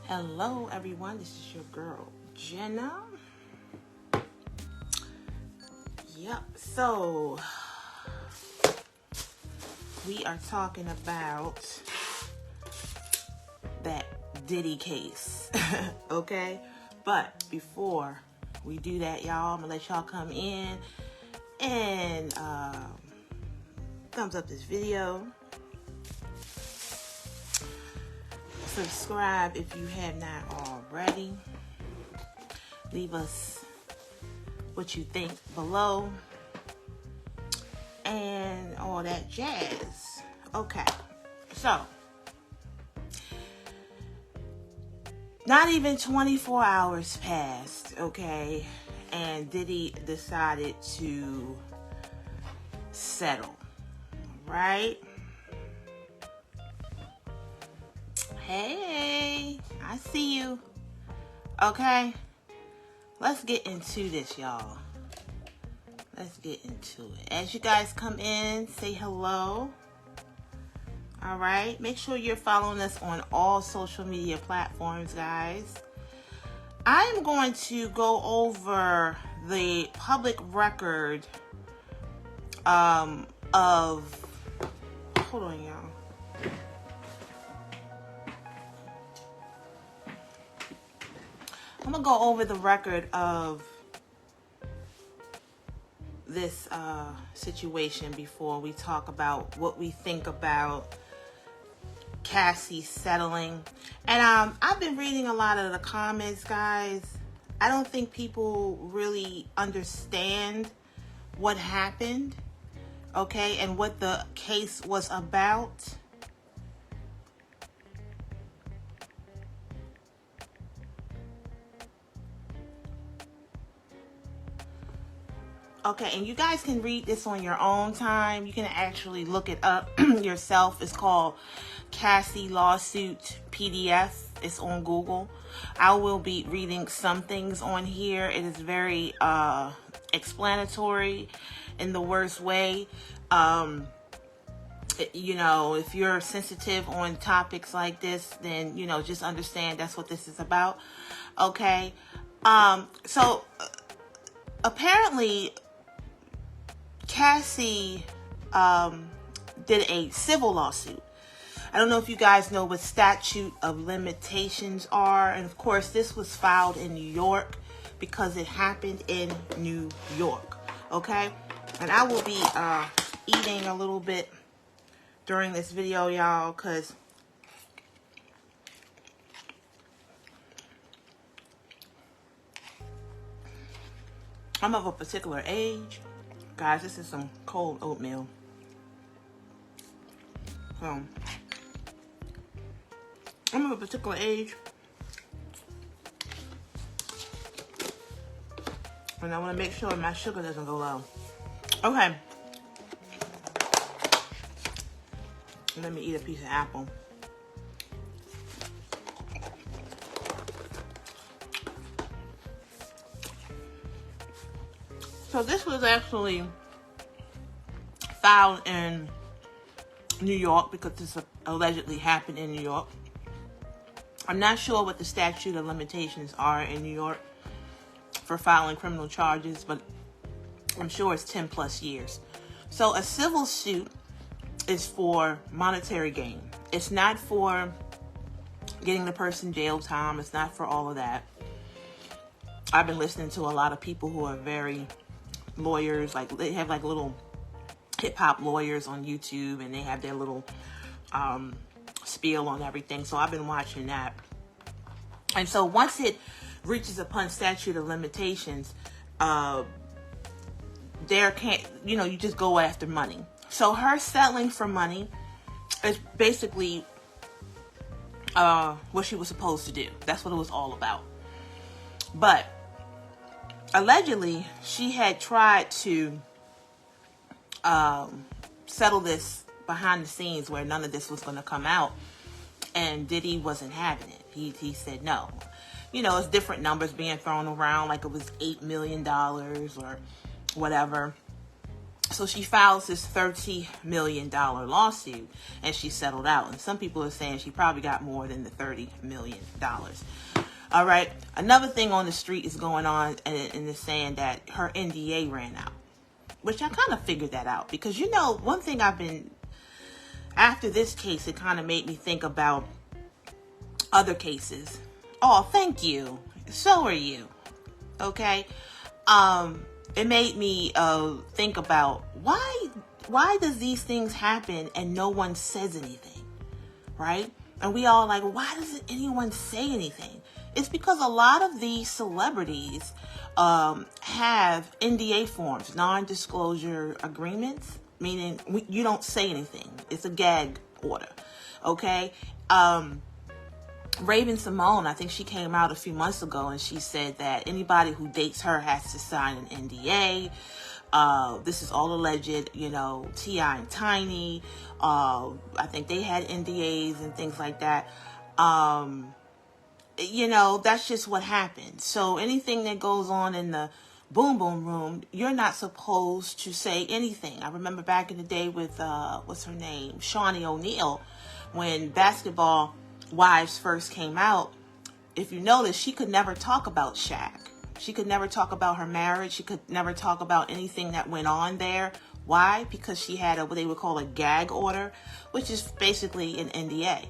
Hello everyone, this is your girl Jenna. Yep, so we are talking about that Diddy case. Okay, but before we do that, y'all, I'm gonna let y'all come in and thumbs up this video, subscribe if you have not already, leave us what you think below, and all that jazz. Okay, so not even 24 hours passed, okay, and Diddy decided to settle, right? Hey, I see you. Okay, let's get into this, y'all. Let's get into it. As you guys come in, say hello. All right, make sure you're following us on all social media platforms, guys. I am going to go over the public record of, hold on, y'all. I'm going to go over the record of this situation before we talk about what we think about Cassie settling. And I've been reading a lot of the comments, guys. I don't think people really understand what happened, okay, and what the case was about. Okay, and you guys can read this on your own time. You can actually look it up yourself. It's called Cassie Lawsuit PDF. It's on Google. I will be reading some things on here. It is very explanatory in the worst way. You know, if you're sensitive on topics like this, then, you know, just understand that's what this is about. Okay. So apparently Cassie did a civil lawsuit. I don't know if you guys know what statute of limitations are. And of course, this was filed in New York because it happened in New York. Okay. And I will be eating a little bit during this video, y'all, because I'm of a particular age. Guys, this is some cold oatmeal. So, I'm of a particular age, and I want to make sure my sugar doesn't go low. Okay. Let me eat a piece of apple. So this was actually filed in New York because this allegedly happened in New York. I'm not sure what the statute of limitations are in New York for filing criminal charges, but I'm sure it's 10 plus years. So a civil suit is for monetary gain. It's not for getting the person jail time. It's not for all of that. I've been listening to a lot of people who are very lawyers, like they have like little hip hop lawyers on YouTube, and they have their little spiel on everything. So I've been watching that. And so once it reaches upon statute of limitations, there can't, you know, you just go after money. So her settling for money is basically what she was supposed to do. That's what it was all about. But allegedly, she had tried to settle this behind the scenes where none of this was going to come out, and Diddy wasn't having it. He said no. You know, it's different numbers being thrown around, like it was $8 million or whatever. So she files this $30 million lawsuit and she settled out. And some people are saying she probably got more than the $30 million. All right. Another thing on the street is going on and is saying that her NDA ran out, which I kind of figured that out because, you know, one thing after this case, it kind of made me think about other cases. Oh, thank you. So are you. Okay. It made me think about why does these things happen and no one says anything, right? And we all like, why doesn't anyone say anything? It's because a lot of these celebrities have NDA forms, non-disclosure agreements, meaning you don't say anything. It's a gag order, okay? Raven Simone, I think she came out a few months ago and she said that anybody who dates her has to sign an NDA. This is all alleged, you know, T.I. and Tiny. I think they had NDAs and things like that. You know, that's just what happens. So anything that goes on in the boom boom room, you're not supposed to say anything. I remember back in the day with, what's her name? Shawnee O'Neal, when Basketball Wives first came out. If you notice, she could never talk about Shaq. She could never talk about her marriage. She could never talk about anything that went on there. Why? Because she had what they would call a gag order, which is basically an NDA.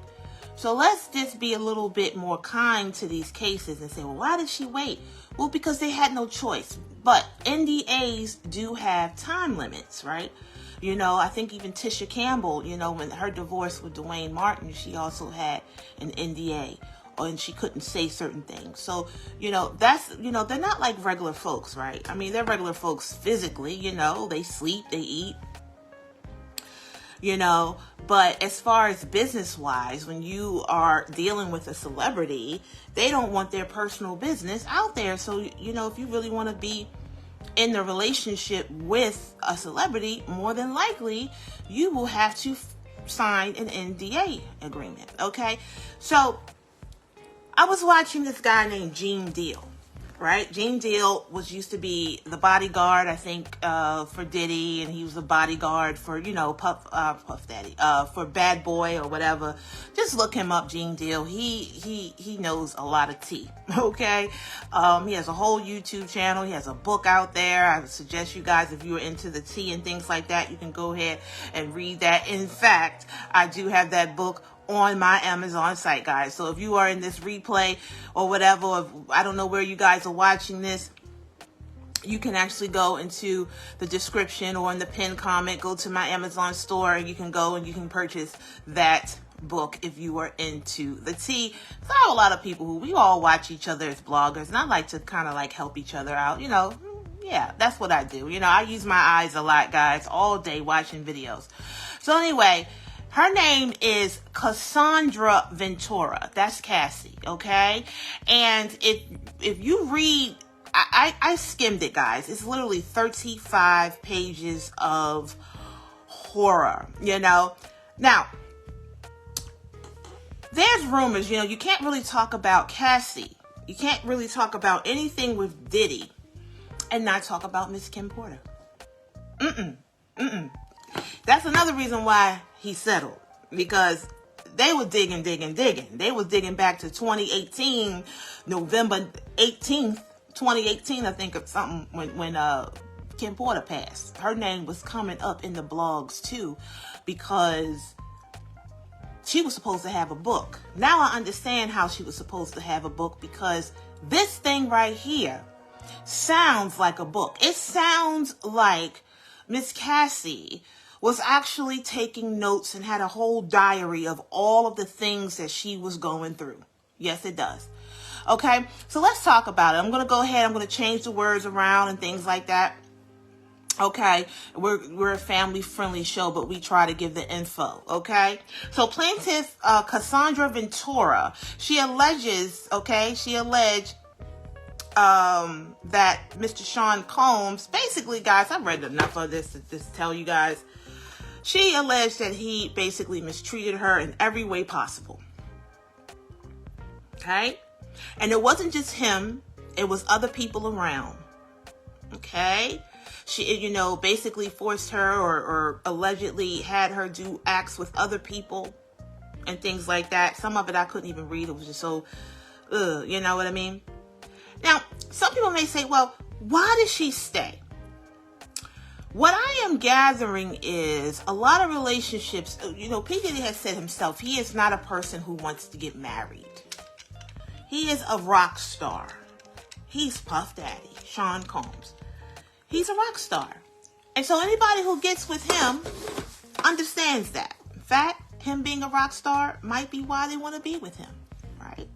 So let's just be a little bit more kind to these cases and say, well, why did she wait? Well, because they had no choice. But NDAs do have time limits, right? You know, I think even Tisha Campbell, you know, when her divorce with Dwayne Martin, she also had an NDA and she couldn't say certain things. So, you know, that's, you know, they're not like regular folks, right? I mean, they're regular folks physically, you know, they sleep, they eat, you know, but as far as business wise, when you are dealing with a celebrity, they don't want their personal business out there. So, you know, if you really want to be in the relationship with a celebrity, more than likely you will have to sign an NDA agreement. Okay. So I was watching this guy named Gene Deal, right? Gene Deal used to be the bodyguard, I think, for Diddy, and he was a bodyguard for, you know, Puff Daddy, for Bad Boy or whatever. Just look him up, Gene Deal. He knows a lot of tea, okay? He has a whole YouTube channel. He has a book out there. I would suggest you guys, if you're into the tea and things like that, you can go ahead and read that. In fact, I do have that book on my Amazon site, guys. So if you are in this replay or whatever, or I don't know where you guys are watching this, you can actually go into the description or in the pinned comment, go to my Amazon store, and you can go and you can purchase that book if you are into the tea. So I have a lot of people who we all watch each other as bloggers, and I like to kind of like help each other out, you know. Yeah, that's what I do. You know, I use my eyes a lot, guys, all day watching videos. So anyway, her name is Cassandra Ventura. That's Cassie, okay? And if you read, I skimmed it, guys. It's literally 35 pages of horror, you know? Now, there's rumors, you know, you can't really talk about Cassie. You can't really talk about anything with Diddy and not talk about Miss Kim Porter. That's another reason why he settled, because they were digging. They was digging back to 2018, November 18th, 2018, I think, or something, when Kim Porter passed. Her name was coming up in the blogs too, because she was supposed to have a book. Now I understand how she was supposed to have a book, because this thing right here sounds like a book. It sounds like Miss Cassie was actually taking notes and had a whole diary of all of the things that she was going through. Yes, it does. Okay, so let's talk about it. I'm going to go ahead. I'm going to change the words around and things like that. Okay, we're a family-friendly show, but we try to give the info, okay? So plaintiff Cassandra Ventura, she alleged that Mr. Sean Combs, basically, guys, I've read enough of this to just tell you guys. She alleged that he basically mistreated her in every way possible. Okay? And it wasn't just him, it was other people around. Okay? She, basically forced her or allegedly had her do acts with other people and things like that. Some of it I couldn't even read. It was just so, you know what I mean? Now, some people may say, well, why did she stay? What I am gathering is a lot of relationships, P. Diddy has said himself, he is not a person who wants to get married. He is a rock star. He's Puff Daddy, Sean Combs. He's a rock star. And so anybody who gets with him understands that. In fact, him being a rock star might be why they want to be with him, right?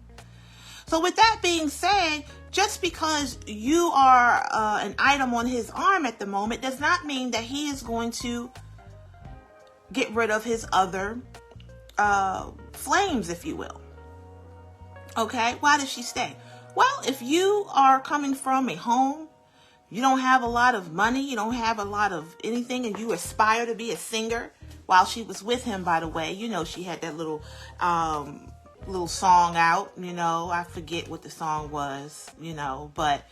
So with that being said, just because you are an item on his arm at the moment does not mean that he is going to get rid of his other flames, if you will. Okay, why does she stay? Well, if you are coming from a home, you don't have a lot of money, you don't have a lot of anything, and you aspire to be a singer. While she was with him, by the way, she had that little song out, I forget what the song was, but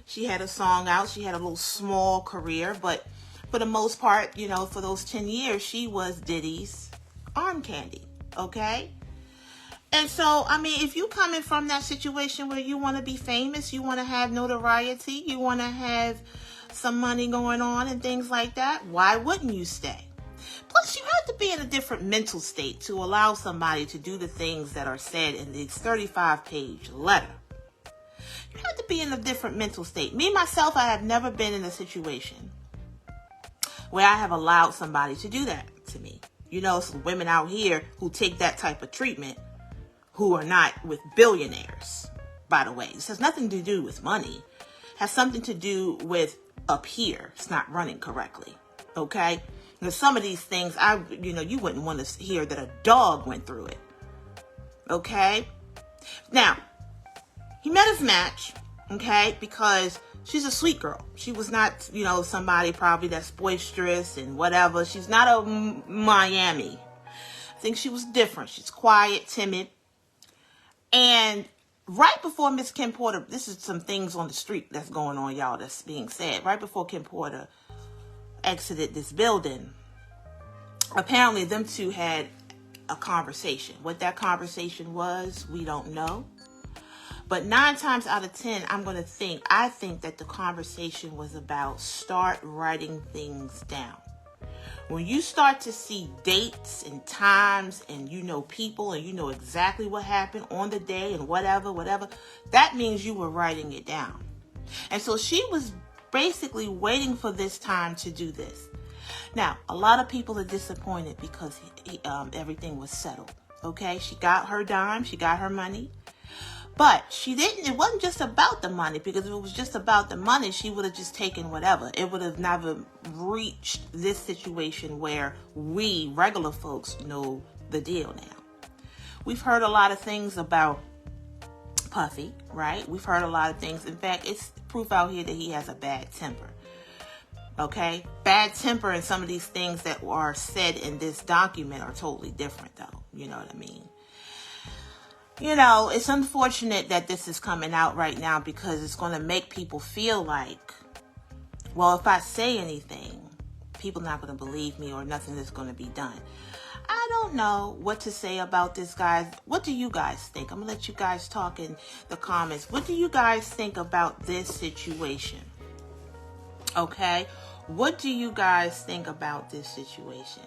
she had a song out. She had a little small career, but for the most part, for those 10 years, she was Diddy's arm candy, okay? And so, if you coming from that situation where you want to be famous, you want to have notoriety, you want to have some money going on and things like that, why wouldn't you stay? Plus, you have to be in a different mental state to allow somebody to do the things that are said in this 35-page letter. You have to be in a different mental state. Me, myself, I have never been in a situation where I have allowed somebody to do that to me. Some women out here who take that type of treatment who are not with billionaires, by the way. This has nothing to do with money. It has something to do with up here. It's not running correctly, okay? Because some of these things, you wouldn't want to hear that a dog went through it. Okay? Now, he met his match, okay, because she's a sweet girl. She was not, somebody probably that's boisterous and whatever. She's not a Miami. I think she was different. She's quiet, timid. And right before Miss Kim Porter, this is some things on the street that's going on, y'all, that's being said. Right before Kim Porter exited this building, apparently them two had a conversation. What that conversation was, we don't know. But 9 times out of 10, I think that the conversation was about start writing things down. When you start to see dates and times and people and exactly what happened on the day and whatever, that means you were writing it down. And so she was basically waiting for this time to do this. Now, a lot of people are disappointed because everything was settled. Okay, she got her dime, she got her money. But it wasn't just about the money, because if it was just about the money, she would have just taken whatever. It would have never reached this situation where we regular folks know the deal now. We've heard a lot of things about Puffy, right? We've heard a lot of things. In fact, it's proof out here that he has a bad temper. Okay? Bad temper and some of these things that are said in this document are totally different, though. You know what I mean? It's unfortunate that this is coming out right now, because it's going to make people feel like, well, if I say anything, people are not going to believe me or nothing is going to be done. I don't know what to say about this, guys. What do you guys think? I'm going to let you guys talk in the comments. What do you guys think about this situation? Okay? What do you guys think about this situation?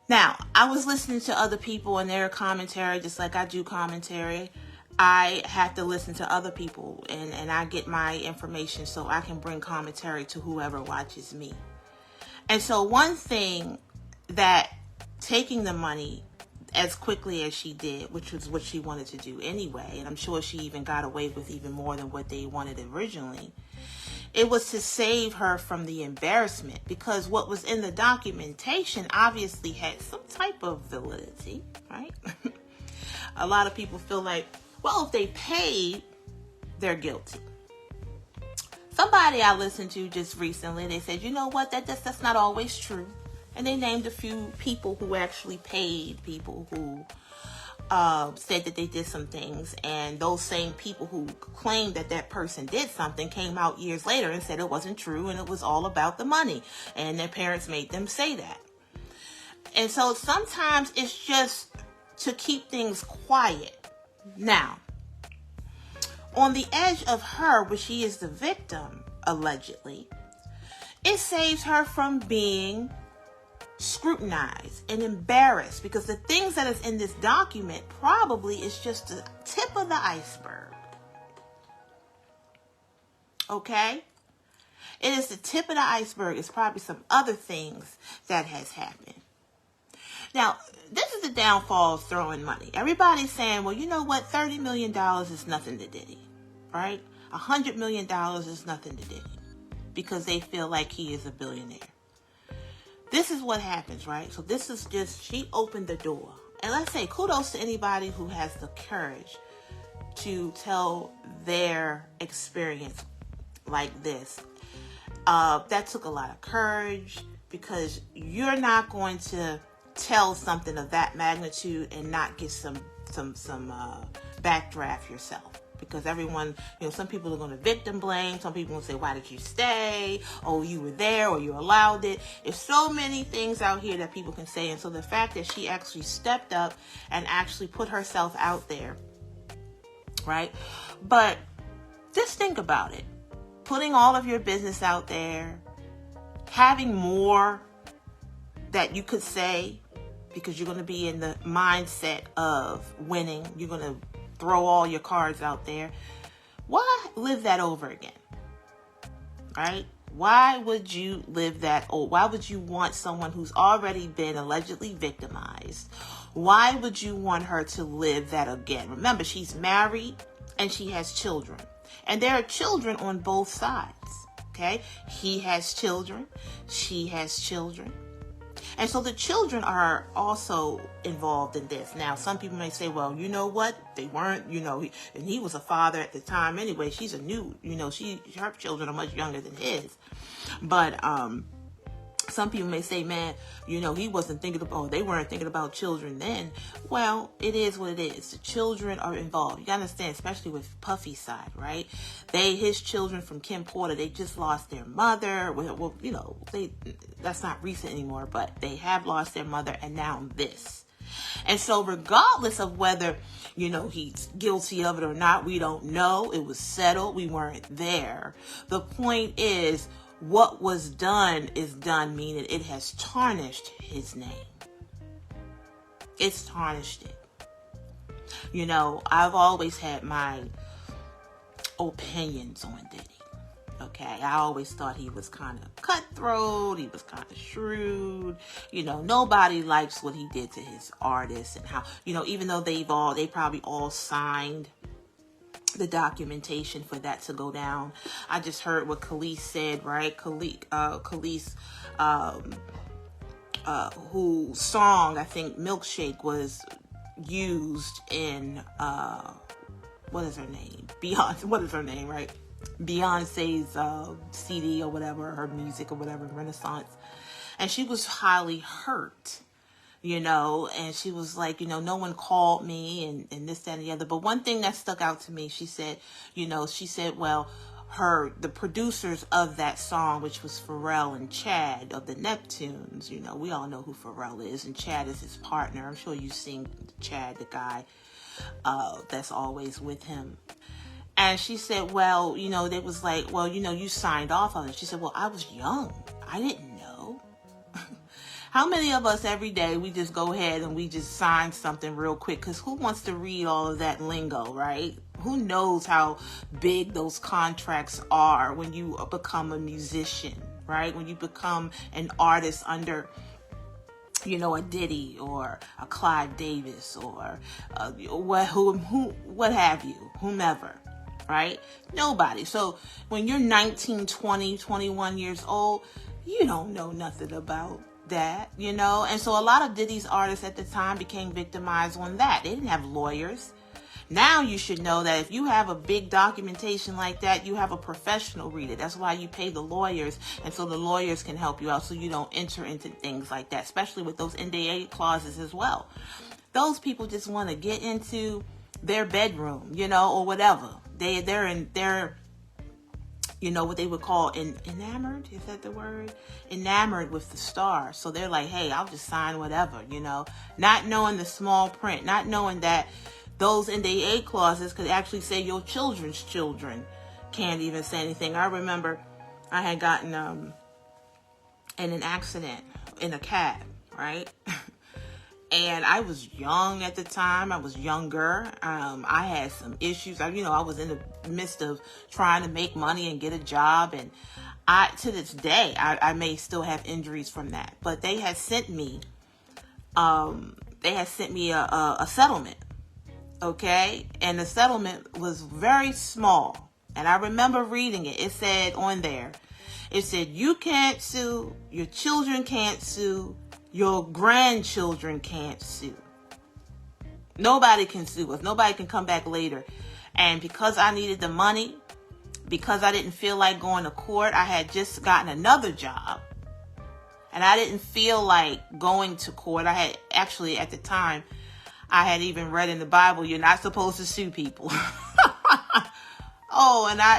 Now, I was listening to other people and their commentary, just like I do commentary. I have to listen to other people, and I get my information so I can bring commentary to whoever watches me. And so one thing that taking the money as quickly as she did, which was what she wanted to do anyway, and I'm sure she even got away with even more than what they wanted originally, it was to save her from the embarrassment, because what was in the documentation obviously had some type of validity, right? A lot of people feel like, well, if they paid, they're guilty. Somebody I listened to just recently, they said, you know what, that's not always true. And they named a few people who actually paid people who said that they did some things, and those same people who claimed that that person did something came out years later and said it wasn't true and it was all about the money, and their parents made them say that. And so sometimes it's just to keep things quiet. Now, on the edge of her, where she is the victim, allegedly, it saves her from being scrutinized and embarrassed, because the things that is in this document probably is just the tip of the iceberg. Okay? It is the tip of the iceberg. It's probably some other things that has happened. Now, this is the downfall of throwing money. Everybody's saying, well, you know what? $30 million is nothing to Diddy, right? $100 million is nothing to Diddy, because they feel like he is a billionaire. This is what happens, right? So this is just, she opened the door. And let's say kudos to anybody who has the courage to tell their experience like this. That took a lot of courage, because you're not going to tell something of that magnitude and not get some backdraft yourself. Because everyone, some people are going to victim blame. Some people will say, why did you stay? Oh, you were there, or you allowed it. There's so many things out here that people can say. And so the fact that she actually stepped up and actually put herself out there, right? But just think about it. Putting all of your business out there, having more that you could say, because you're going to be in the mindset of winning. You're going to throw all your cards out there. Why live that over again? Right? Why would you live that? Or why would you want someone who's already been allegedly victimized? Why would you want her to live that again? Remember, she's married and she has children. And there are children on both sides. Okay? He has children. She has children. And so the children are also involved in this. Now, some people may say, well, you know what? They weren't, and he was a father at the time anyway. She's a new, her children are much younger than his. But some people may say, man, he wasn't thinking about, they weren't thinking about children then. Well, it is what it is. The children are involved. You gotta understand, especially with Puffy's side, right? His children from Kim Porter, they just lost their mother. Well, that's not recent anymore, but they have lost their mother, and now this. And so regardless of whether, he's guilty of it or not, we don't know. It was settled. We weren't there. The point is, what was done is done, meaning it has tarnished his name. It's tarnished it. I've always had my opinions on Diddy. Okay, I always thought he was kind of cutthroat. He was kind of shrewd. Nobody likes what he did to his artists, and how, even though they probably all signed the documentation for that to go down. I just heard what Khalees said, right? Khalees, whose song, I think Milkshake, was used in, what is her name? What is her name, right? Beyonce's CD or whatever, her music or whatever, Renaissance. And she was highly hurt. And she was like, no one called me and this, that, and the other. But one thing that stuck out to me, she said, well, the producers of that song, which was Pharrell and Chad of the Neptunes, we all know who Pharrell is, and Chad is his partner. I'm sure you've seen Chad, the guy that's always with him. And she said, well, they was like, well, you signed off on it. She said, well, I was young. I didn't know. How many of us every day, we just go ahead and we just sign something real quick? Because who wants to read all of that lingo, right? Who knows how big those contracts are when you become a musician, right? When you become an artist under, a Diddy or a Clive Davis or what have you, whomever, right? Nobody. So when you're 19, 20, 21 years old, you don't know nothing about that, and so a lot of Diddy's artists at the time became victimized on that. They didn't have lawyers. Now you should know that if you have a big documentation like that, you have a professional read it. That's why you pay the lawyers, and so the lawyers can help you out so you don't enter into things like that, especially with those NDA clauses as well. those people just want to get into their bedroom, you know, or whatever. They're you know, what they would call enamored. Is that the word? Enamored with the star. So they're like, hey, I'll just sign whatever, you know, not knowing the small print, not knowing that those NDA clauses could actually say your children's children can't even say anything. I remember I had gotten in an accident in a cab, right? And I was young at the time. I was younger. I had some issues. I was in the midst of trying to make money and get a job. And to this day, I may still have injuries from that. But they had sent me, a settlement. Okay. And the settlement was very small. And I remember reading it. It said on there, it said, you can't sue, your children can't sue, your grandchildren can't sue. Nobody can sue us. Nobody can come back later. And because I needed the money, because I didn't feel like going to court, I had just gotten another job. And I didn't feel like going to court. I had actually, at the time, I had even read in the Bible, you're not supposed to sue people.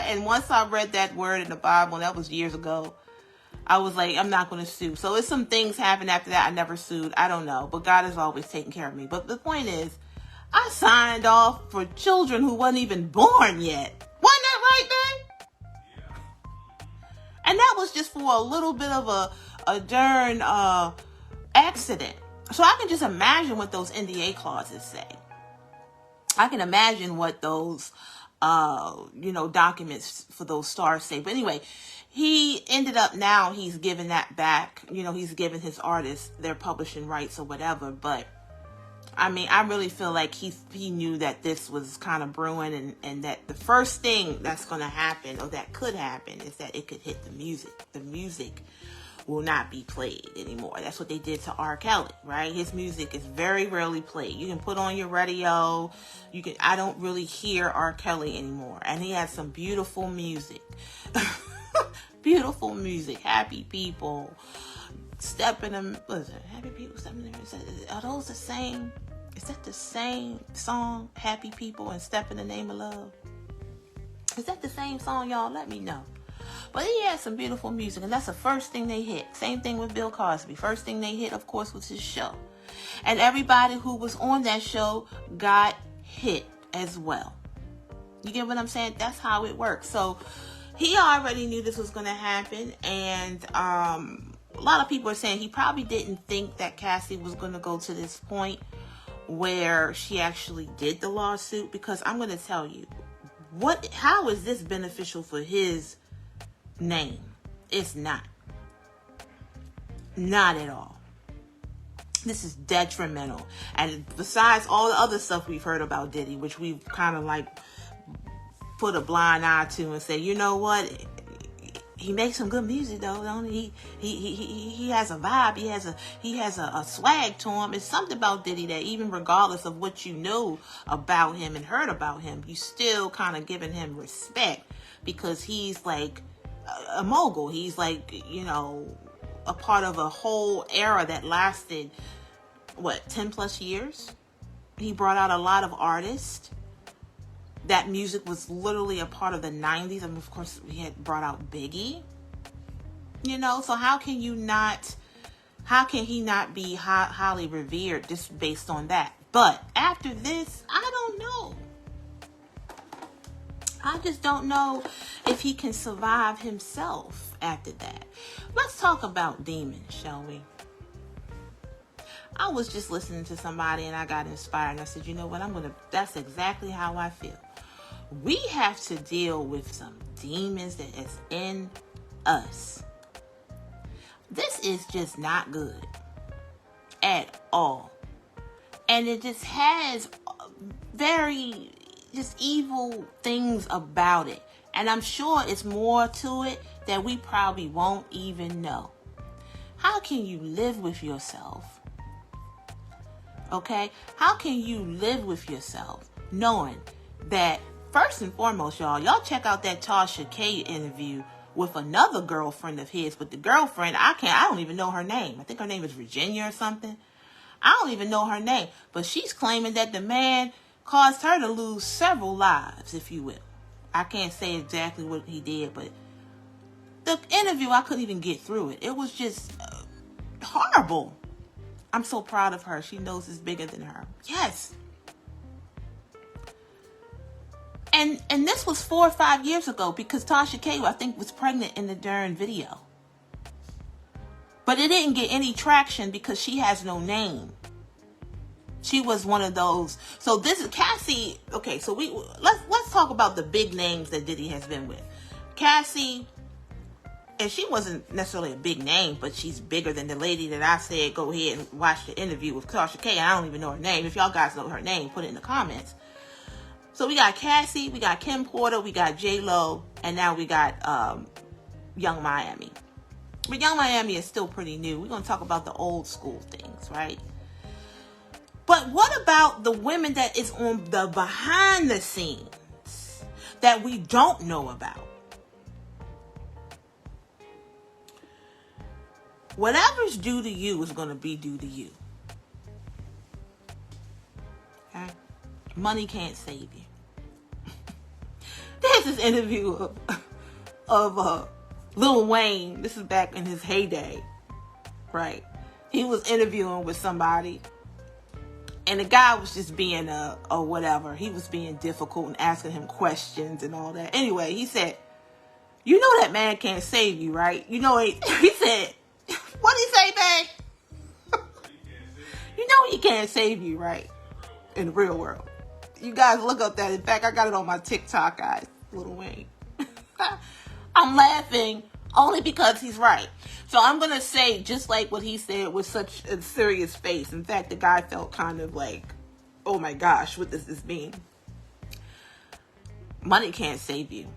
And once I read that word in the Bible, and that was years ago, I was like, I'm not going to sue. So it's some things happened after that. I never sued. I don't know. But God has always taken care of me. But the point is, I signed off for children who wasn't even born yet. Wasn't that right, babe? And that was just for a little bit of a darn accident. So I can just imagine what those NDA clauses say. I can imagine what those, documents for those stars say. But anyway, he ended up now he's giving that back. You know, he's giving his artists their publishing rights or whatever. But I mean, I really feel like he knew that this was kind of brewing, and that the first thing that's going to happen, or that could happen, is that it could hit the music. The music will not be played anymore. That's what they did to R. Kelly, right? His music is very rarely played. You can put on your radio. I don't really hear R. Kelly anymore. And he has some beautiful music. Beautiful music. Happy People. Happy People stepping in. Are those the same? Is that the same song? Happy People and Step in the Name of Love? Is that the same song, y'all? Let me know. But he had some beautiful music, and that's the first thing they hit. Same thing with Bill Cosby. First thing they hit, of course, was his show. And everybody who was on that show got hit as well. You get what I'm saying? That's how it works. So he already knew this was going to happen. And a lot of people are saying he probably didn't think that Cassie was going to go to this point where she actually did the lawsuit. Because I'm going to tell you, how is this beneficial for his name? It's not at all. This is detrimental. And besides all the other stuff we've heard about Diddy, which we've kind of like put a blind eye to and say, you know what, he makes some good music though, don't he? He has a vibe. He has a swag to him. It's something about Diddy that even regardless of what you know about him and heard about him, you still kind of giving him respect, because he's like a mogul. He's like, a part of a whole era that lasted 10 plus years. He brought out a lot of artists. That music was literally a part of the 90s. And of course, we had brought out Biggie. So how can he not be highly revered just based on that? But after this, I don't know. I just don't know if he can survive himself after that. Let's talk about demons, shall we? I was just listening to somebody and I got inspired, and I said, you know what, that's exactly how I feel. We have to deal with some demons that is in us. This is just not good at all. And it just has very just evil things about it. And I'm sure it's more to it that we probably won't even know. How can you live with yourself? Okay? How can you live with yourself knowing that, first and foremost, y'all check out that Tasha K interview with another girlfriend of his. But the girlfriend, I don't even know her name. I think her name is Virginia or something. I don't even know her name, but she's claiming that the man caused her to lose several lives, if you will. I can't say exactly what he did, but the interview, I couldn't even get through it. It was just horrible. I'm so proud of her. She knows it's bigger than her. Yes. And this was 4 or 5 years ago, because Tasha K, I think, was pregnant in the darn video. But it didn't get any traction because she has no name. She was one of those. So this is Cassie. Okay, so let's talk about the big names that Diddy has been with. Cassie, and she wasn't necessarily a big name, but she's bigger than the lady that I said go ahead and watch the interview with Tasha K. I don't even know her name. If y'all guys know her name, put it in the comments. So we got Cassie, we got Kim Porter, we got J-Lo, and now we got Young Miami. But Young Miami is still pretty new. We're going to talk about the old school things, right? But what about the women that is on the behind the scenes that we don't know about? Whatever's due to you is going to be due to you. Okay? Money can't save you. There's this interview of Lil Wayne. This is back in his heyday, right? He was interviewing with somebody, and the guy was just being or whatever. He was being difficult and asking him questions and all that. Anyway, he said, "You know that man can't save you, right?" You know, he said, "What'd he say, babe?" You know he can't save you, right? In the real world. You guys look up that. In fact, I got it on my TikTok, guys. Lil Wayne. I'm laughing only because he's right. So I'm going to say just like what he said with such a serious face. In fact, the guy felt kind of like, oh my gosh, what does this mean? Money can't save you.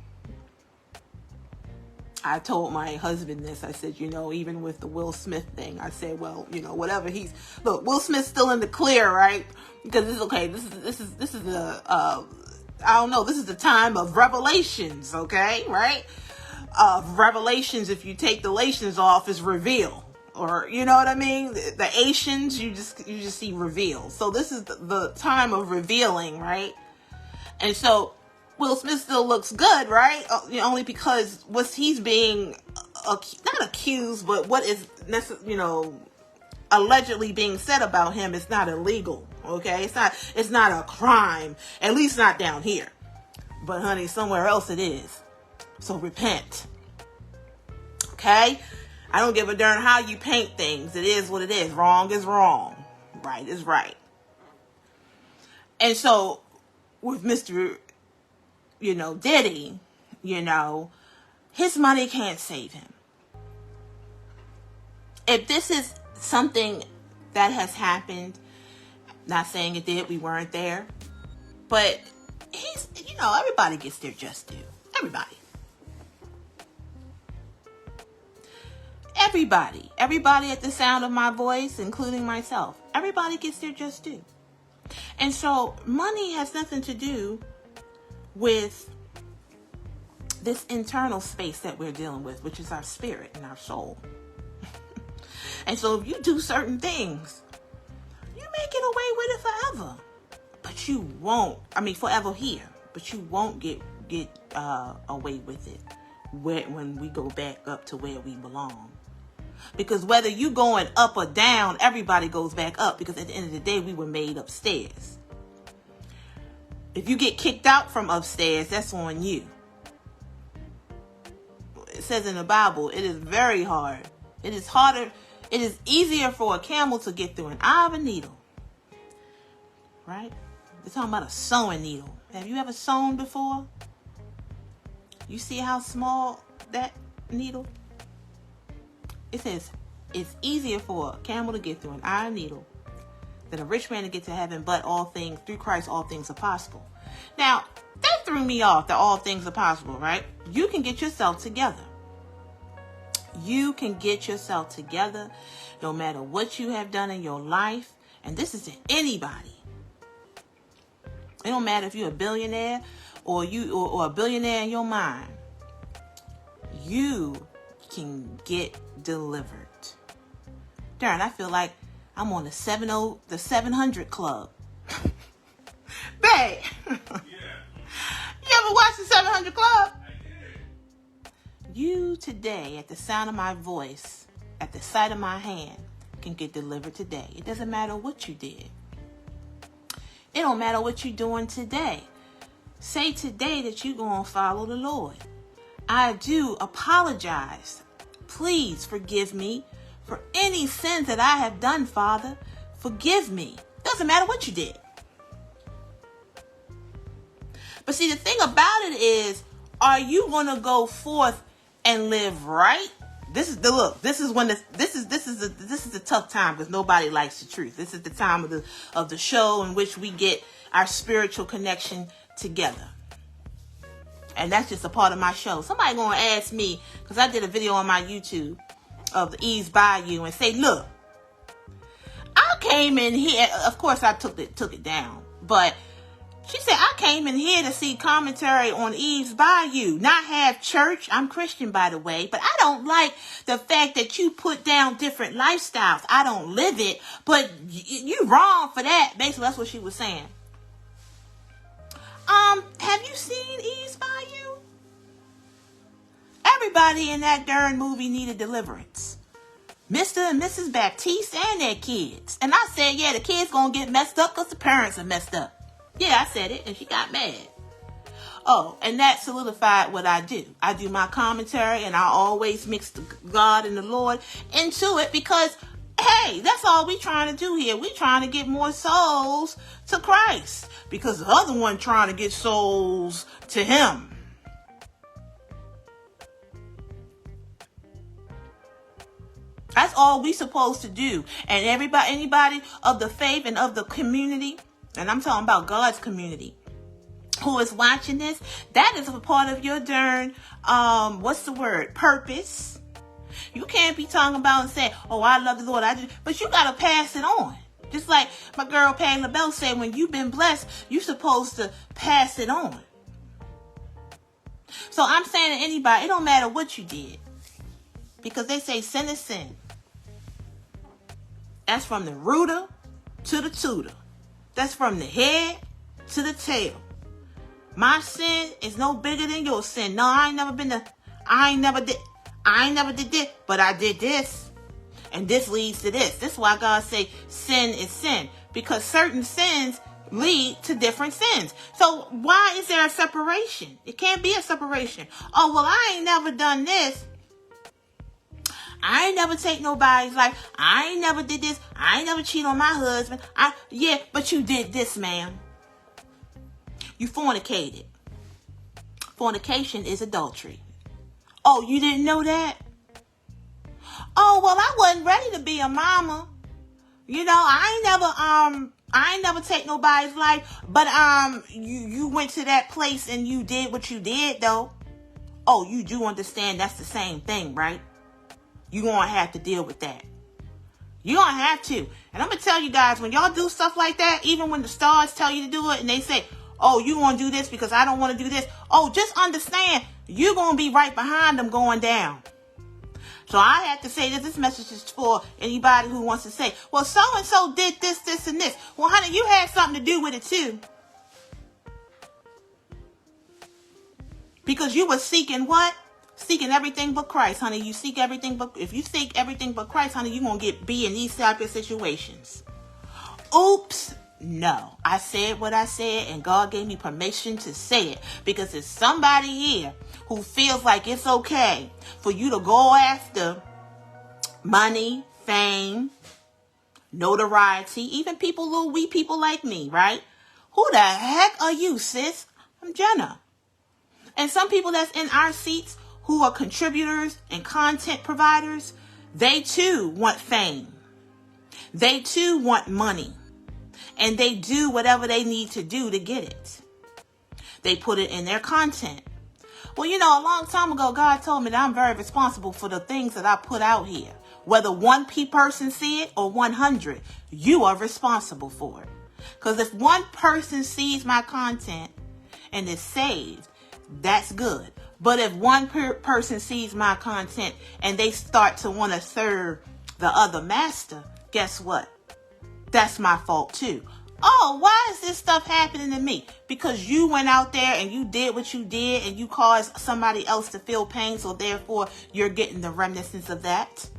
I told my husband this. I said, you know, even with the Will Smith thing, I said, well, you know, whatever look, Will Smith's still in the clear, right? Because this is okay. This is I don't know. This is the time of revelations, okay, right? Revelations. If you take the lations off, is reveal, or you know what I mean. The Asians, you just see reveal. So this is the time of revealing, right? And so Will Smith still looks good, right? Only because he's being not accused, but what is allegedly being said about him is not illegal. Okay, it's not a crime, at least not down here. But honey, somewhere else it is. So repent. Okay? I don't give a darn how you paint things. It is what it is. Wrong is wrong. Right is right. And so with Mr. Diddy, his money can't save him. If this is something that has happened, not saying it did, we weren't there, but everybody gets their just due. Everybody at the sound of my voice, including myself, everybody gets their just due. And so money has nothing to do with this internal space that we're dealing with, which is our spirit and our soul. And so if you do certain things, you may get away with it forever, but you won't. Forever here, but you won't get away with it when we go back up to where we belong. Because whether you going up or down, everybody goes back up, because at the end of the day, we were made upstairs. If you get kicked out from upstairs, that's on you. It says in the Bible, it is very hard. It is easier for a camel to get through an eye of a needle. Right? We're talking about a sewing needle. Have you ever sewn before? You see how small that needle? It says it's easier for a camel to get through an iron needle than a rich man to get to heaven, but through Christ, all things are possible. Now, that threw me off, that all things are possible, right? You can get yourself together. You can get yourself together no matter what you have done in your life. And this is to anybody. It don't matter if you're a billionaire or a billionaire in your mind. You can get delivered. Darn, I feel like I'm on the 700 club. Babe. Yeah. You ever watched the 700 Club? I did. You today, at the sound of my voice, at the sight of my hand, can get delivered today. It doesn't matter what you did. It don't matter what you're doing today. Say today that you're going to follow the Lord. I do apologize. Please forgive me for any sins that I have done, Father. Forgive me. Doesn't matter what you did. But see, the thing about it is, are you going to go forth and live right? This is the look. This is when this is a tough time because nobody likes the truth. This is the time of the show in which we get our spiritual connection together. And that's just a part of my show. Somebody going to ask me, because I did a video on my YouTube of the Ease Bayou and say, look, I came in here. Of course, I took it down. But she said, I came in here to see commentary on Eve's Bayou, not have church. I'm Christian, by the way, but I don't like the fact that you put down different lifestyles. I don't live it, but you wrong for that. Basically, that's what she was saying. Have you seen Eve's Bayou? Everybody in that darn movie needed deliverance. Mr. and Mrs. Baptiste and their kids. And I said, yeah, the kids gonna get messed up because the parents are messed up. Yeah, I said it, and she got mad. Oh, and that solidified what I do. I do my commentary, and I always mix the God and the Lord into it because, hey, that's all we trying to do here. We trying to get more souls to Christ because the other one trying to get souls to Him. That's all we supposed to do. And anybody of the faith and of the community, and I'm talking about God's community, who is watching this, that is a part of your darn, purpose. You can't be talking about and saying, oh, I love the Lord. But you got to pass it on. Just like my girl Pam LaBelle said, when you've been blessed, you're supposed to pass it on. So I'm saying to anybody, it don't matter what you did. Because they say sin is sin. That's from the rooter to the tutor. That's from the head to the tail. My sin is no bigger than your sin. No, I ain't never did this, but I did this. And this leads to this. This is why God say sin is sin. Because certain sins lead to different sins. So why is there a separation? It can't be a separation. Oh, well, I ain't never done this. I ain't never take nobody's life. I ain't never did this. I ain't never cheat on my husband. Yeah, but you did this, ma'am. You fornicated. Fornication is adultery. Oh, you didn't know that? Oh, well, I wasn't ready to be a mama. You know, I ain't never take nobody's life, but you went to that place and you did what you did though. Oh, you do understand that's the same thing, right? You're going to have to deal with that. You're going to have to. And I'm going to tell you guys, when y'all do stuff like that, even when the stars tell you to do it and they say, oh, you want to do this because I don't want to do this. Oh, just understand, you're going to be right behind them going down. So I have to say that this message is for anybody who wants to say, well, so-and-so did this, this, and this. Well, honey, you had something to do with it too. Because you were seeking what? Seeking everything but Christ, honey. You seek everything but, if you seek everything but Christ, honey, you're going to be in these type of situations. Oops. No. I said what I said and God gave me permission to say it because there's somebody here who feels like it's okay for you to go after money, fame, notoriety, even little wee people like me, right? Who the heck are you, sis? I'm Jenna. And some people that's in our seats who are contributors and content providers, they too want fame. They too want money. And they do whatever they need to do to get it. They put it in their content. Well, you know, a long time ago, God told me that I'm very responsible for the things that I put out here. Whether one person see it or 100, you are responsible for it. Because if one person sees my content and is saved, that's good. But if one person sees my content and they start to want to serve the other master, guess what? that's my fault too. Oh, why is this stuff happening to me? Because you went out there and you did what you did and you caused somebody else to feel pain, so therefore you're getting the reminiscence of that.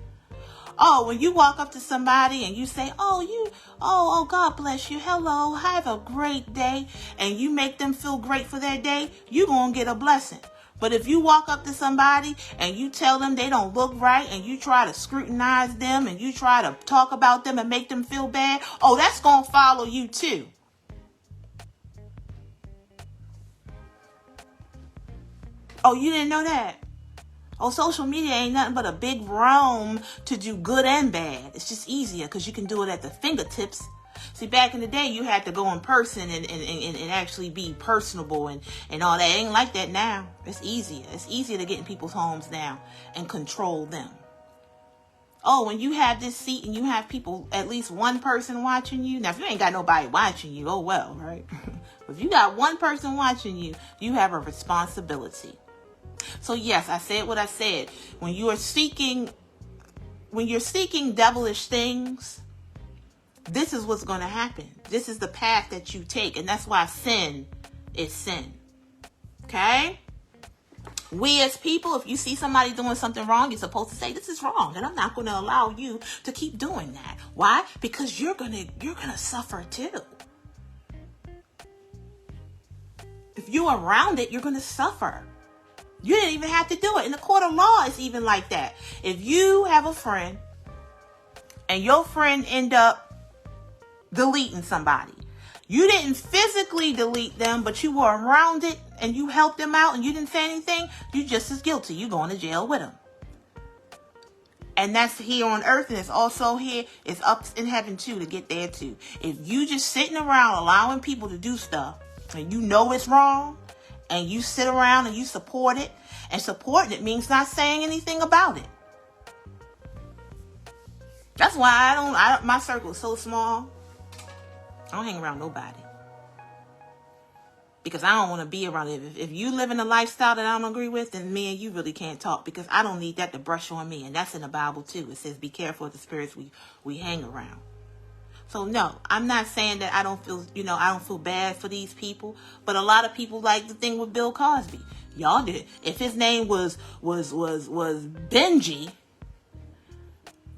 Oh, when you walk up to somebody and you say, oh, God bless you. Hello, have a great day. And you make them feel great for their day, you're going to get a blessing. But if you walk up to somebody and you tell them they don't look right and you try to scrutinize them and you try to talk about them and make them feel bad, oh, that's going to follow you too. Oh, you didn't know that? Oh, social media ain't nothing but a big realm to do good and bad. It's just easier because you can do it at the fingertips. See, back in the day, you had to go in person and actually be personable and all that. It ain't like that now. It's easier. It's easier to get in people's homes now and control them. Oh, when you have this seat and you have people, at least one person watching you. Now, if you ain't got nobody watching you, oh well, right? If you got one person watching you, you have a responsibility. So yes, I said what I said. When you're seeking devilish things, this is what's going to happen. This is the path that you take. And that's why sin is sin. Okay? We as people, if you see somebody doing something wrong, you're supposed to say, this is wrong. And I'm not going to allow you to keep doing that. Why? Because you're going to suffer too. If you're around it, you're going to suffer. You didn't even have to do it. In the court of law, it's even like that. If you have a friend and your friend end up deleting somebody, you didn't physically delete them, but you were around it and you helped them out and you didn't say anything, you're just as guilty. You're going to jail with them. And that's here on earth, and it's also here. It's up in heaven too, to get there too. If you just sitting around allowing people to do stuff and you know it's wrong, and you sit around and you support it, and supporting it means not saying anything about it. That's why my circle is so small. I don't hang around nobody. Because I don't want to be around it. If you live in a lifestyle that I don't agree with, then me and you really can't talk, because I don't need that to brush on me. And that's in the Bible too. It says, be careful of the spirits we hang around. So no, I'm not saying that I don't feel bad for these people, but a lot of people like the thing with Bill Cosby. Y'all did. If his name was Benji,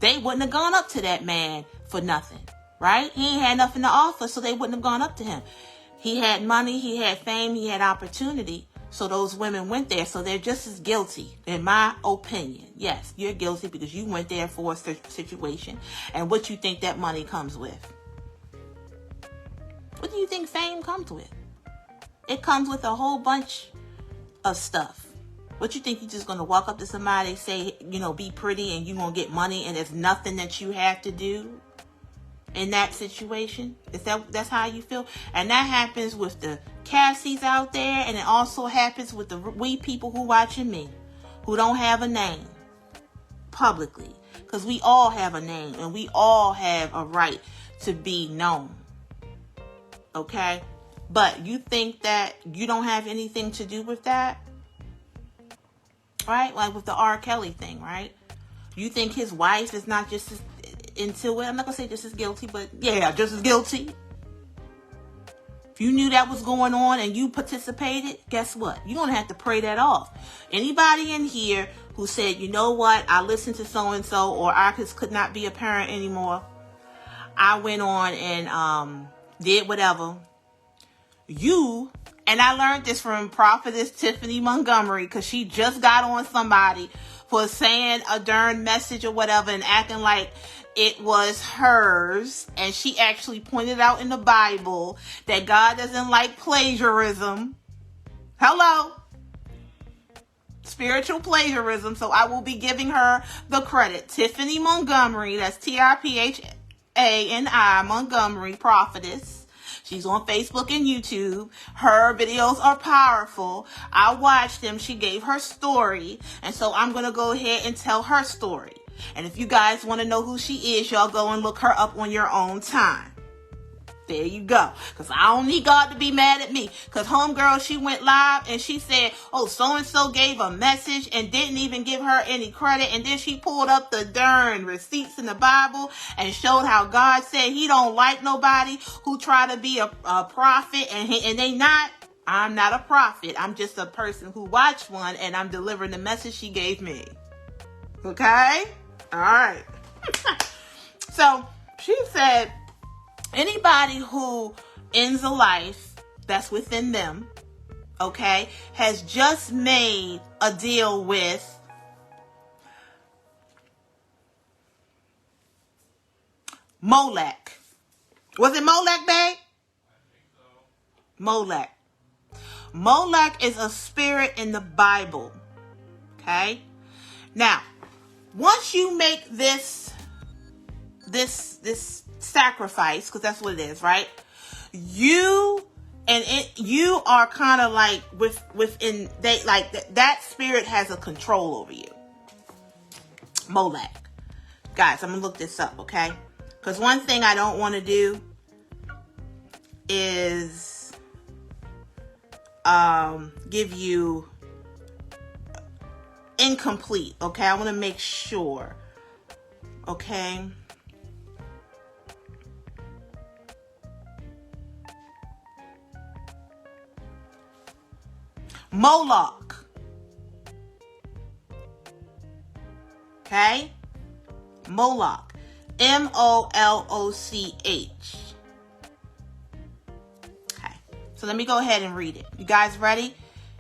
they wouldn't have gone up to that man for nothing, right? He ain't had nothing to offer, so they wouldn't have gone up to him. He had money, he had fame, he had opportunity, so those women went there. So they're just as guilty, in my opinion. Yes, you're guilty because you went there for a situation. And what you think that money comes with? What do you think fame comes with? It comes with a whole bunch of stuff. What you think, you're just going to walk up to somebody, say, be pretty, and you're going to get money, and there's nothing that you have to do in that situation? That's how you feel? And that happens with the Cassies out there, and it also happens with the we people who watching me, who don't have a name publicly, because we all have a name and we all have a right to be known. Okay? But you think that you don't have anything to do with that? Right? Like with the R. Kelly thing, right? You think his wife is not just as into it? I'm not going to say just as guilty, but yeah, just as guilty. If you knew that was going on and you participated, guess what? You're going to have to pray that off. Anybody in here who said, you know what, I listened to so-and-so, or I just could not be a parent anymore, I went on and did whatever. And I learned this from Prophetess Tiffany Montgomery, because she just got on somebody for saying a darn message or whatever and acting like it was hers. And she actually pointed out in the Bible that God doesn't like plagiarism. Hello. Spiritual plagiarism. So I will be giving her the credit. Tiffany Montgomery, that's Trphani Montgomery, Prophetess. She's on Facebook and YouTube. Her videos are powerful. I watched them. She gave her story. And so I'm going to go ahead and tell her story. And if you guys want to know who she is, y'all go and look her up on your own time. There you go. Because I don't need God to be mad at me. Because homegirl, she went live and she said, oh, so-and-so gave a message and didn't even give her any credit. And then she pulled up the darn receipts in the Bible and showed how God said he don't like nobody who try to be a prophet. And they not. I'm not a prophet. I'm just a person who watched one and I'm delivering the message she gave me. Okay? All right. So she said, anybody who ends a life that's within them, okay, has just made a deal with Molech. Was it Molech, babe? I think so. Molech. Molech is a spirit in the Bible. Okay? Now, once you make this sacrifice, because that's what it is, right? You are kind of like within that spirit has a control over you. Molech. Guys, I'm gonna look this up, okay? Because one thing I don't want to do is give you incomplete, okay? I want to make sure, okay? Moloch, okay? Moloch, Moloch. So let me go ahead and read it. You guys ready?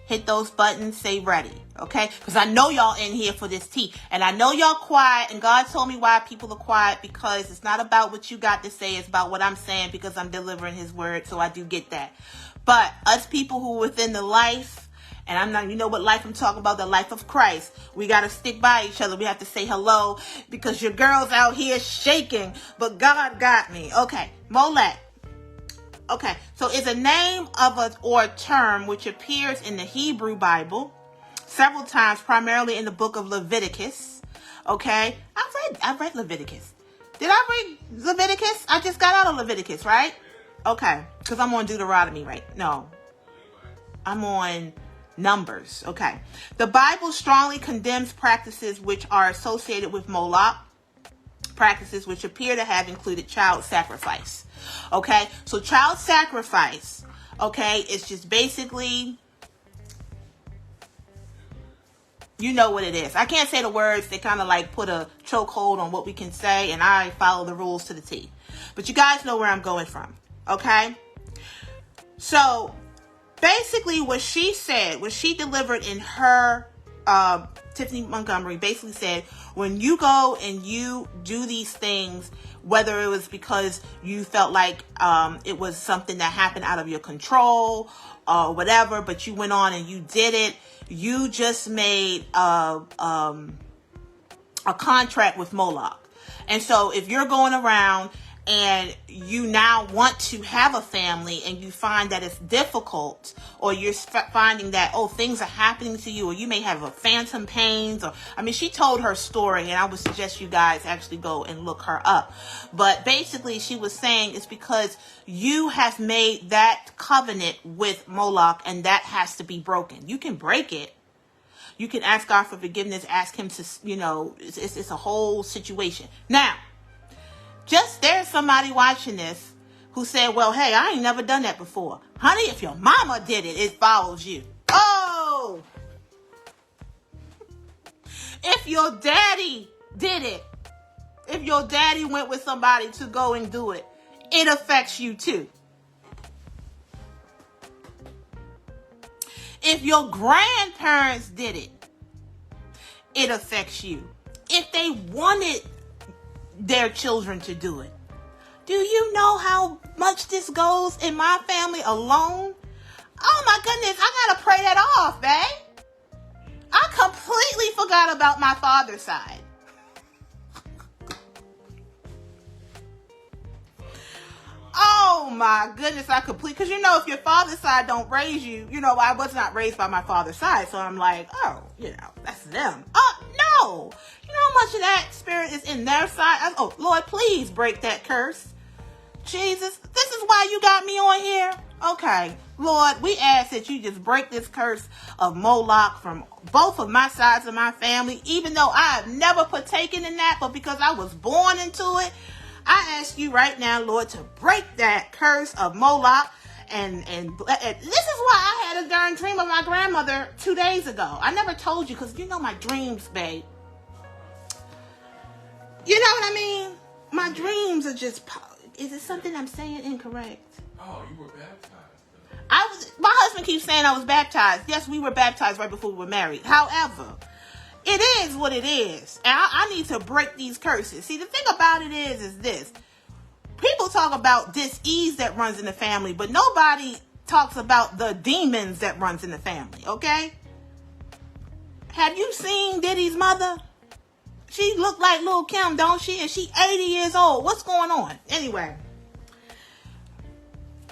Hit those buttons, say ready, okay? Because I know y'all in here for this tea. And I know y'all quiet, and God told me why people are quiet, because it's not about what you got to say, it's about what I'm saying, because I'm delivering his word, so I do get that. But us people who are within the life, and I'm not, you know what life I'm talking about, the life of Christ. We got to stick by each other. We have to say hello, because your girl's out here shaking, but God got me. Okay, Molech. Okay, so it's a name of or a term which appears in the Hebrew Bible several times, primarily in the book of Leviticus. Okay, I read Leviticus. Did I read Leviticus? I just got out of Leviticus, right? Okay, because I'm on Deuteronomy, right? No, I'm on Numbers. Okay, the Bible strongly condemns practices which are associated with Moloch, practices which appear to have included child sacrifice. Okay, so child sacrifice, okay, it's just basically, you know what it is. I can't say the words. They kind of like put a chokehold on what we can say, and I follow the rules to the T. But you guys know where I'm going from, okay? So basically what she said, what she delivered in her, Tiffany Montgomery basically said, when you go and you do these things, whether it was because you felt like it was something that happened out of your control or whatever, but you went on and you did it, you just made a contract with Moloch. And so if you're going around and you now want to have a family and you find that it's difficult, or you're finding that, oh, things are happening to you, or you may have a phantom pains, or, I mean, she told her story, and I would suggest you guys actually go and look her up. But basically she was saying it's because you have made that covenant with Moloch, and that has to be broken. You can break it. You can ask God for forgiveness, ask him to, you know, it's a whole situation. Now, just there's somebody watching this who said, well, hey, I ain't never done that before. Honey, if your mama did it, it follows you. Oh! If your daddy did it, if your daddy went with somebody to go and do it, it affects you too. If your grandparents did it, it affects you. If they wanted their children to do it. Do you know how much this goes in my family alone? Oh my goodness, I gotta pray that off, babe. I completely forgot about my father's side. Oh my goodness, because you know, if your father's side don't raise you, you know, I was not raised by my father's side, so I'm like, oh, you know, that's them. Oh, no. You know how much of that spirit is in their side? Oh, Lord, please break that curse. Jesus, this is why you got me on here? Okay, Lord, we ask that you just break this curse of Moloch from both of my sides of my family, even though I have never partaken in that, but because I was born into it, I ask you right now, Lord, to break that curse of Moloch. And this is why I had a darn dream of my grandmother 2 days ago. I never told you because you know my dreams, babe. You know what I mean? My dreams are just... Is it something I'm saying incorrect? Oh, you were baptized. My husband keeps saying I was baptized. Yes, we were baptized right before we were married. However, it is what it is. And I need to break these curses. See, the thing about it is this. People talk about dis-ease that runs in the family, but nobody talks about the demons that runs in the family, okay? Have you seen Diddy's mother? She looked like Lil' Kim, don't she? And she 80 years old. What's going on? Anyway.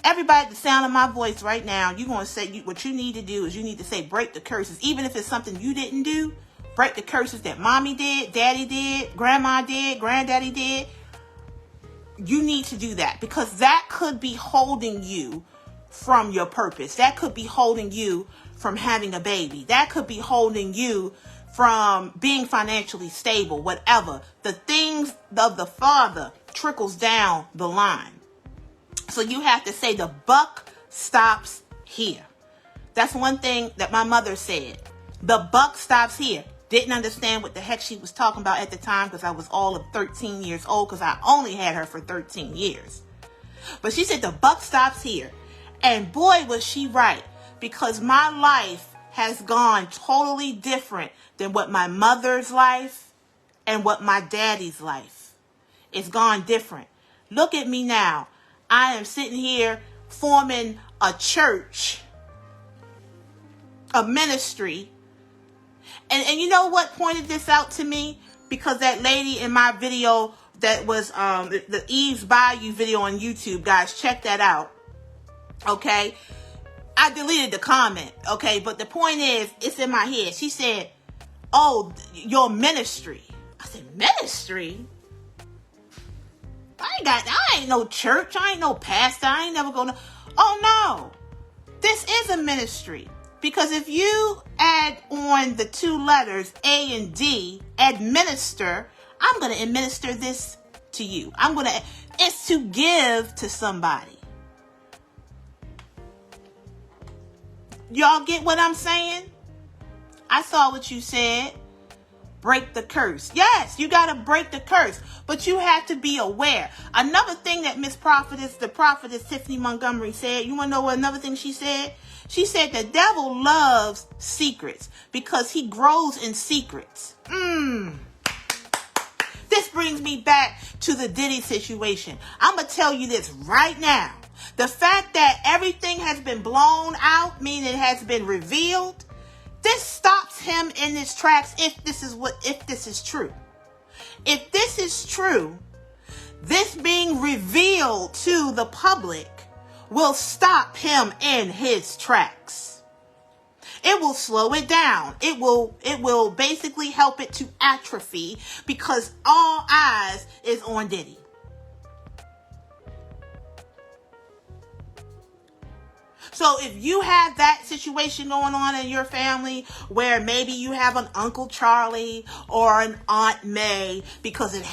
Everybody at the sound of my voice right now, you're going to say, what you need to do is you need to say, break the curses. Even if it's something you didn't do, break the curses that mommy did, daddy did, grandma did, granddaddy did. You need to do that because that could be holding you from your purpose. That could be holding you from having a baby. That could be holding you from being financially stable, whatever. The things of the Father trickles down the line. So you have to say the buck stops here. That's one thing that my mother said. The buck stops here. Didn't understand what the heck she was talking about at the time because I was all of 13 years old because I only had her for 13 years. But she said the buck stops here. And boy, was she right, because my life has gone totally different than what my mother's life and what my daddy's life. It's gone different. Look at me now. I am sitting here forming a church, a ministry. And you know what pointed this out to me? Because that lady in my video that was the Eve's Bayou video on YouTube, guys, check that out. Okay? I deleted the comment, okay? But the point is, it's in my head. She said, oh, your ministry. I said, ministry? I ain't no church. I ain't no pastor. I ain't never gonna. Oh no, this is a ministry. Because if you add on the two letters A and D, administer, I'm going to administer this to you. It's to give to somebody. Y'all get what I'm saying? I saw what you said. Break the curse. Yes, you got to break the curse, but you have to be aware. Another thing that the prophetess Tiffany Montgomery said, you want to know what another thing she said? She said the devil loves secrets because he grows in secrets. This brings me back to the Diddy situation. I'm going to tell you this right now. The fact that everything has been blown out, meaning it has been revealed, this stops him in his tracks if this is true. If this is true, this being revealed to the public will stop him in his tracks. It will slow it down. It will basically help it to atrophy because all eyes is on Diddy. So if you have that situation going on in your family where maybe you have an Uncle Charlie or an Aunt May, because it